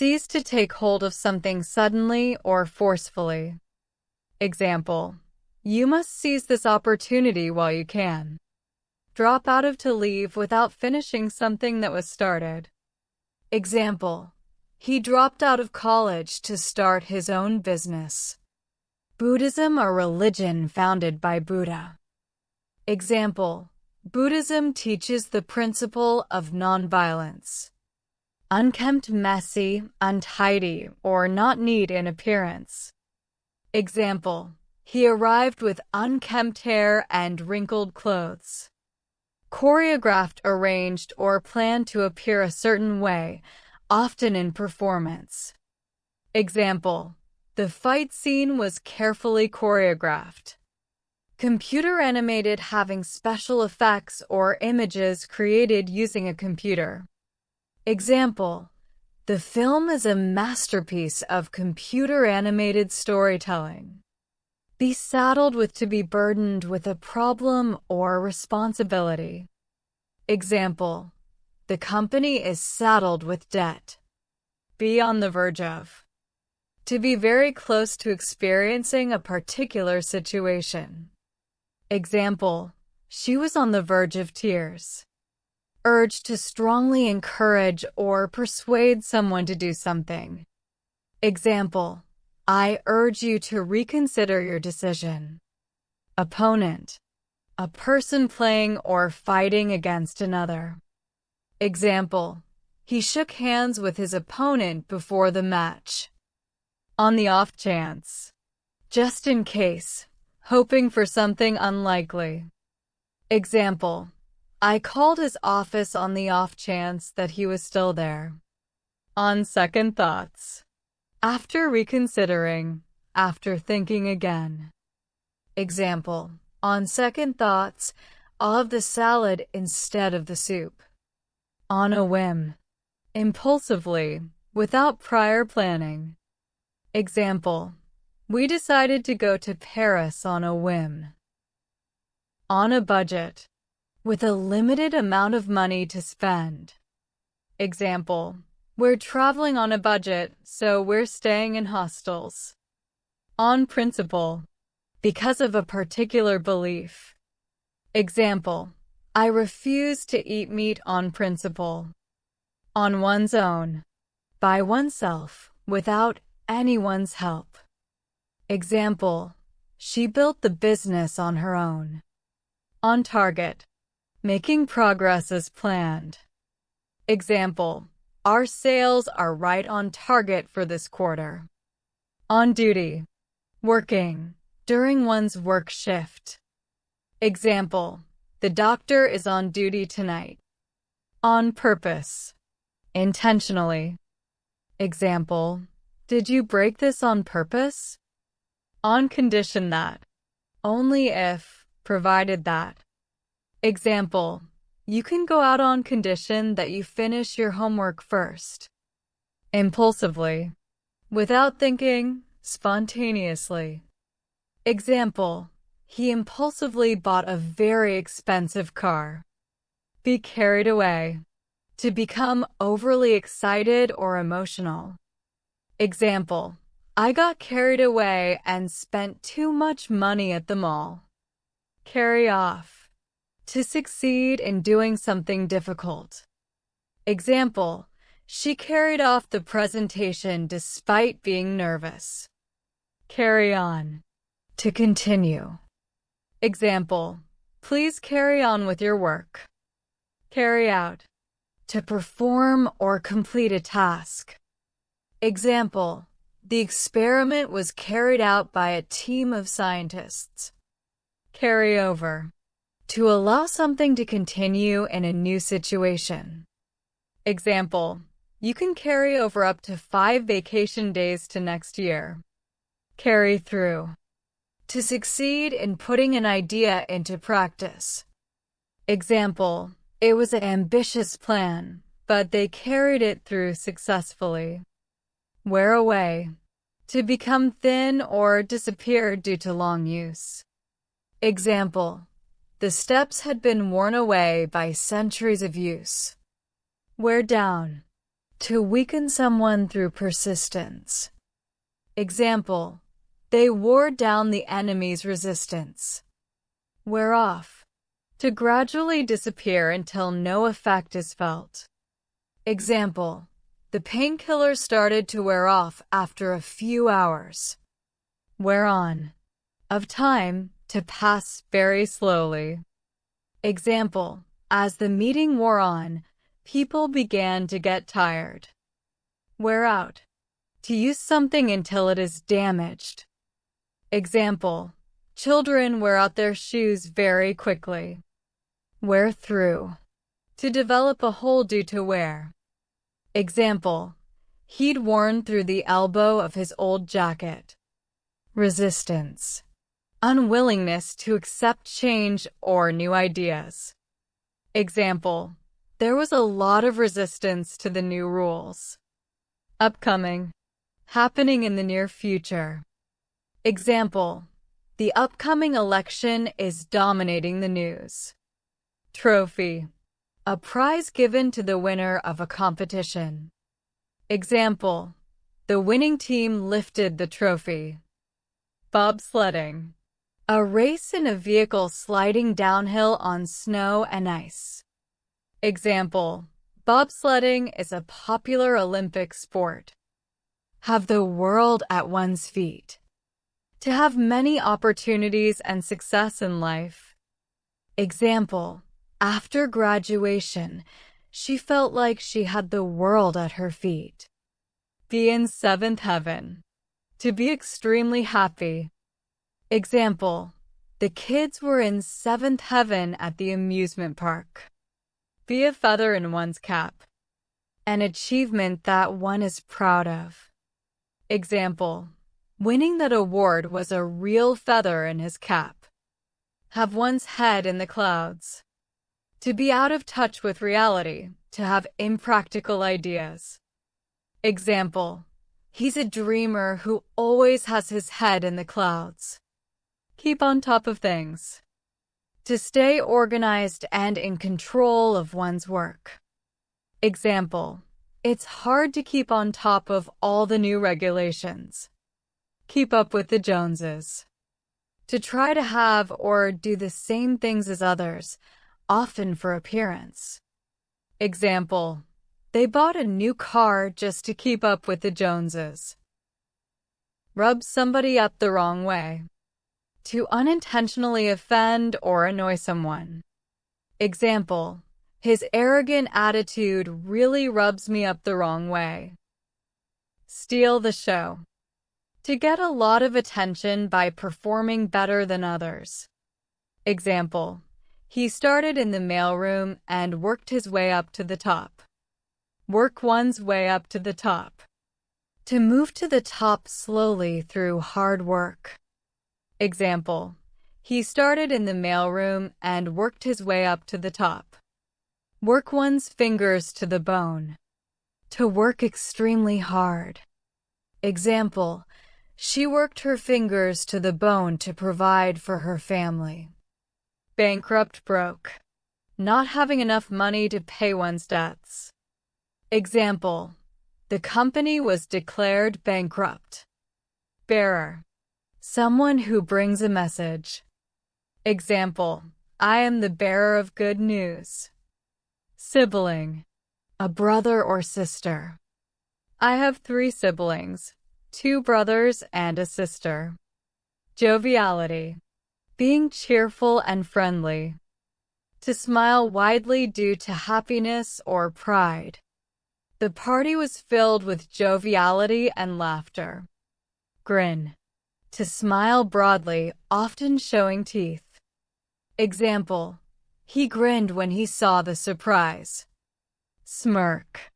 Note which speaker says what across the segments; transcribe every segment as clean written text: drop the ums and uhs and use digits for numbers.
Speaker 1: Seize to take hold of something suddenly or forcefully. Example: you must seize this opportunity while you can. Drop out of to leave without finishing something that was started. Example: he dropped out of college to start his own business. Buddhism, a religion founded by Buddha. Example: Buddhism teaches the principle of nonviolence. Unkempt, messy, untidy, or not neat in appearance. Example: he arrived with unkempt hair and wrinkled clothes. Choreographed, arranged, or planned to appear a certain way, often in performance. Example: the fight scene was carefully choreographed. Computer animated, having special effects or images created using a computer. Example: the film is a masterpiece of computer-animated storytelling. Be saddled with, to be burdened with a problem or responsibility. Example: the company is saddled with debt. Be on the verge of. To be very close to experiencing a particular situation. Example: she was on the verge of tears. Urge, to strongly encourage or persuade someone to do something. Example: I urge you to reconsider your decision. Opponent: a person playing or fighting against another. Example: he shook hands with his opponent before the match. On the off chance. Just in case, hoping for something unlikely. Example: I called his office on the off chance that he was still there. On second thoughts. After reconsidering, after thinking again. Example: on second thoughts, I'll have the salad instead of the soup. On a whim. Impulsively, without prior planning. Example: we decided to go to Paris on a whim. On a budget. With a limited amount of money to spend. Example: we're traveling on a budget, so we're staying in hostels. On principle. Because of a particular belief. Example: I refuse to eat meat on principle. On one's own. By oneself, without anyone's help. Example: she built the business on her own. On target. Making progress as planned. Example: our sales are right on target for this quarter. On duty. Working. During one's work shift. Example: the doctor is on duty tonight. On purpose. Intentionally. Example: did you break this on purpose? On condition that. Only if, provided that. Example: you can go out on condition that you finish your homework first. Impulsively. Without thinking, spontaneously. Example: he impulsively bought a very expensive car. Be carried away. To become overly excited or emotional. Example: I got carried away and spent too much money at the mall. Carry off. To succeed in doing something difficult. Example: she carried off the presentation despite being nervous. Carry on. To continue. Example: please carry on with your work. Carry out. To perform or complete a task. Example: the experiment was carried out by a team of scientists. Carry over. To allow something to continue in a new situation. Example: you can carry over up to 5 vacation days to next year. Carry through. To succeed in putting an idea into practice. Example: it was an ambitious plan, but they carried it through successfully. Wear away. To become thin or disappear due to long use. Example: the steps had been worn away by centuries of use. Wear down. To weaken someone through persistence. Example, they wore down the enemy's resistance. Wear off. To gradually disappear until no effect is felt. Example, the painkiller started to wear off after a few hours. Wear on. Of time to pass very slowly. Example, as the meeting wore on, people began to get tired. Wear out. To use something until it is damaged. Example, children wear out their shoes very quickly. Wear through. To develop a hole due to wear. Example, he'd worn through the elbow of his old jacket. Resistance. Unwillingness to accept change or new ideas. Example, there was a lot of resistance to the new rules. Upcoming. Happening in the near future. Example, the upcoming election is dominating the news. Trophy. A prize given to the winner of a competition. Example, the winning team lifted the trophy. Bobsledding. A race in a vehicle sliding downhill on snow and ice. Example, bobsledding is a popular Olympic sport. Have the world at one's feet. To have many opportunities and success in life. Example, after graduation, she felt like she had the world at her feet. Be in seventh heaven. To be extremely happy. Example, the kids were in seventh heaven at the amusement park. Be a feather in one's cap. An achievement that one is proud of. Example, winning that award was a real feather in his cap. Have one's head in the clouds. To be out of touch with reality, to have impractical ideas. Example, he's a dreamer who always has his head in the clouds. Keep on top of things. To stay organized and in control of one's work. Example, it's hard to keep on top of all the new regulations. Keep up with the Joneses. To try to have or do the same things as others, often for appearance. Example, they bought a new car just to keep up with the Joneses. Rub somebody up the wrong way. To unintentionally offend or annoy someone. Example, his arrogant attitude really rubs me up the wrong way. Steal the show. To get a lot of attention by performing better than others. Example, he started in the mailroom and worked his way up to the top. Work one's way up to the top. To move to the top slowly through hard work. Example, he started in the mailroom and worked his way up to the top. Work one's fingers to the bone. To work extremely hard. Example, she worked her fingers to the bone to provide for her family. Bankrupt broke. Not having enough money to pay one's debts. Example, the company was declared bankrupt. Bearer. Someone who brings a message. Example, I am the bearer of good news. Sibling. A brother or sister. I have 3 siblings, 2 brothers and a sister. Joviality. Being cheerful and friendly. To smile widely due to happiness or pride. The party was filled with joviality and laughter. Grin. To smile broadly, often showing teeth. Example, he grinned when he saw the surprise. Smirk.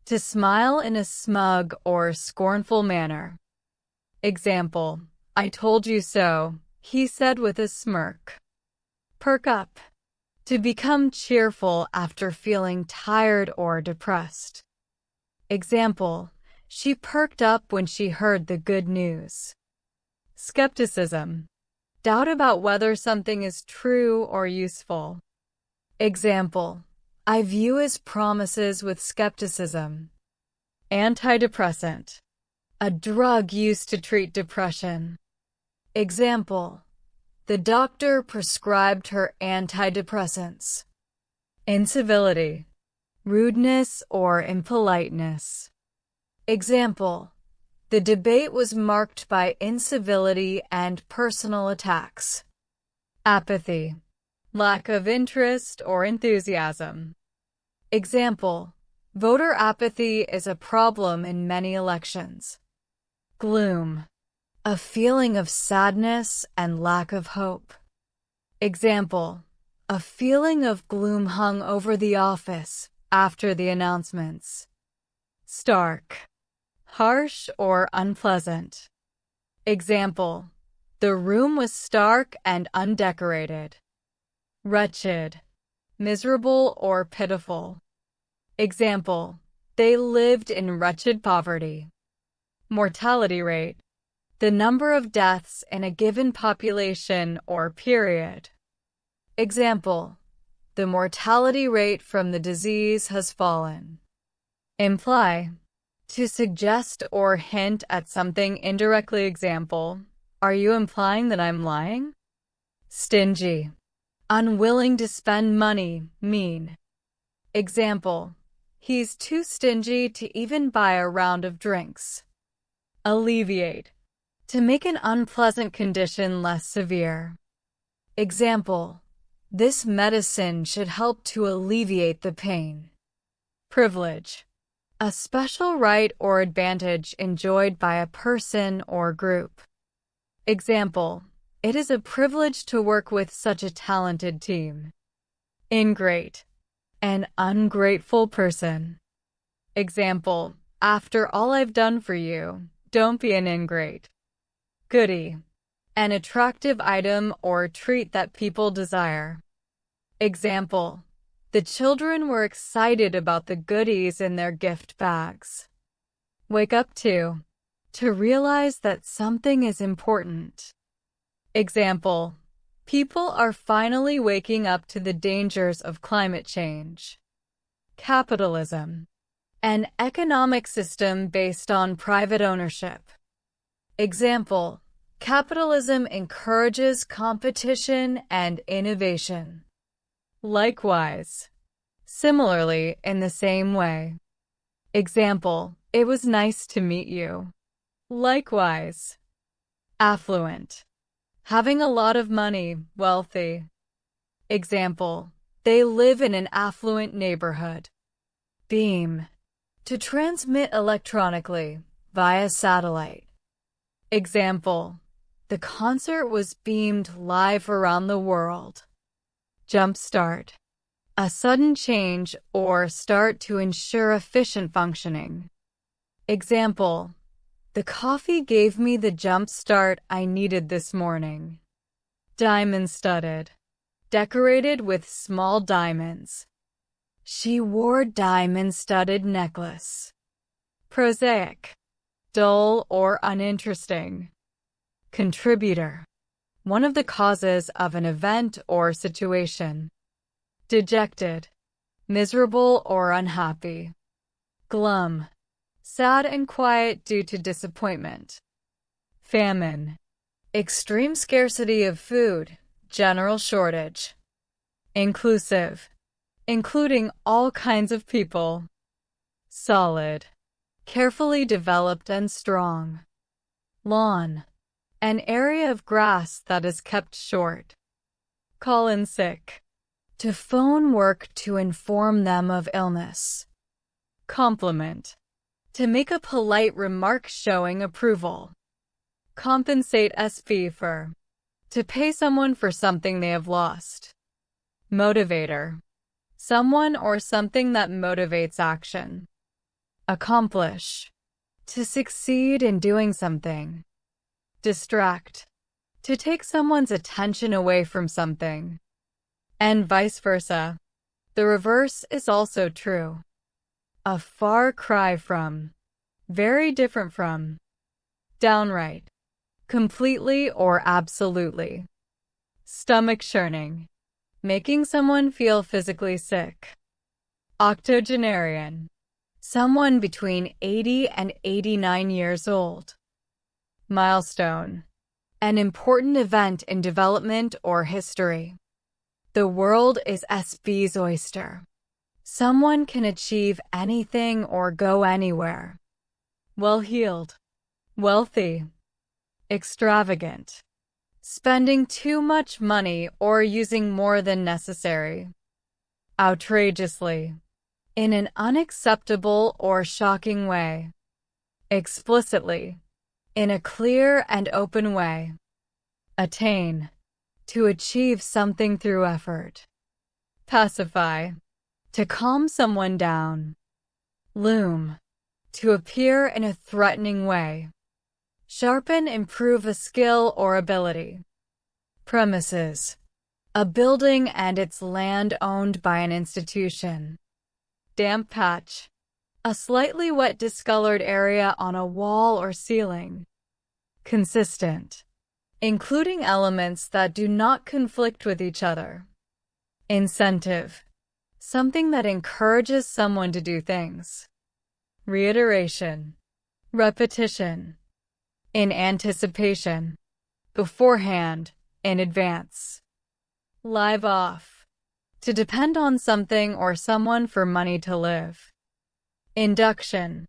Speaker 1: To smile in a smug or scornful manner. Example, I told you so, he said with a smirk. Perk up. To become cheerful after feeling tired or depressed. Example, she perked up when she heard the good news. Skepticism. Doubt about whether something is true or useful. Example, I view his promises with skepticism. Antidepressant. A drug used to treat depression. Example: the doctor prescribed her antidepressants. Incivility. Rudeness or impoliteness. Example: the debate was marked by incivility and personal attacks. Apathy. Lack of interest or enthusiasm. Example: voter apathy is a problem in many elections. Gloom. A feeling of sadness and lack of hope. Example: a feeling of gloom hung over the office after the announcements. Stark. Harsh or unpleasant. Example: the room was stark and undecorated. Wretched. Miserable or pitiful. Example: they lived in wretched poverty. Mortality rate. The number of deaths in a given population or period. Example: the mortality rate from the disease has fallen. Imply. To suggest or hint at something indirectly. Example: are you implying that I'm lying? Stingy. Unwilling to spend money, mean. Example: he's too stingy to even buy a round of drinks. Alleviate. To make an unpleasant condition less severe. Example: this medicine should help to alleviate the pain. Privilege. A special right or advantage enjoyed by a person or group. Example: it is a privilege to work with such a talented team. Ingrate. An ungrateful person. Example: after all I've done for you, don't be an ingrate. Goodie. An attractive item or treat that people desire. Example: the children were excited about the goodies in their gift bags. Wake up to. To realize that something is important. Example: people are finally waking up to the dangers of climate change. Capitalism. An economic system based on private ownership. Example: capitalism encourages competition and innovation. Likewise. Similarly, in the same way. Example: it was nice to meet you. Likewise. Affluent. Having a lot of money, wealthy. Example: they live in an affluent neighborhood. Beam. To transmit electronically, via satellite. Example: the concert was beamed live around the world. Jumpstart. A sudden change or start to ensure efficient functioning. Example: the coffee gave me the jump start I needed this morning. Diamond-studded. Decorated with small diamonds. She wore diamond-studded necklace. Prosaic. Dull or uninteresting. Contributor. One of the causes of an event or situation. Dejected. Miserable or unhappy. Glum. Sad and quiet due to disappointment. Famine. Extreme scarcity of food, general shortage. Inclusive. Including all kinds of people. Solid. Carefully developed and strong. Lawn. An area of grass that is kept short. Call in sick. To phone work to inform them of illness. Compliment. To make a polite remark showing approval. Compensate SV for. To pay someone for something they have lost. Motivator. Someone or something that motivates action. Accomplish. To succeed in doing something. Distract. To take someone's attention away from something. And vice versa. The reverse is also true. A far cry from. Very different from. Downright. Completely or absolutely. Stomach churning. Making someone feel physically sick. Octogenarian. Someone between 80 and 89 years old. Milestone. An important event in development or history. The world is SB's oyster. Someone can achieve anything or go anywhere. Well-heeled. Wealthy. Extravagant. Spending too much money or using more than necessary. Outrageously. In an unacceptable or shocking way. Explicitly. In a clear and open way. Attain. To achieve something through effort. Pacify. To calm someone down. Loom. To appear in a threatening way. Sharpen, improve a skill or ability. Premises. A building and its land owned by an institution. Damp patch. A slightly wet, discolored area on a wall or ceiling. Consistent. Including elements that do not conflict with each other. Incentive. Something that encourages someone to do things. Reiteration. Repetition. In anticipation. Beforehand. In advance. Live off. To depend on something or someone for money to live. Induction.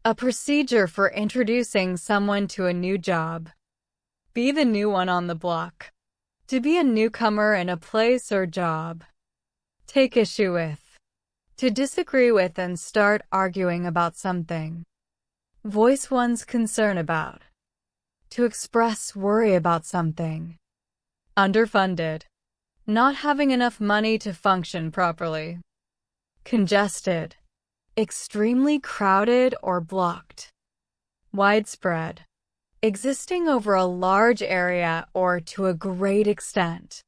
Speaker 1: A procedure for introducing someone to a new job. Be the new one on the block. To be a newcomer in a place or job. Take issue with. To disagree with and start arguing about something. Voice one's concern about. To express worry about something. Underfunded. Not having enough money to function properly. Congested. Extremely crowded or blocked. Widespread. Existing over a large area or to a great extent.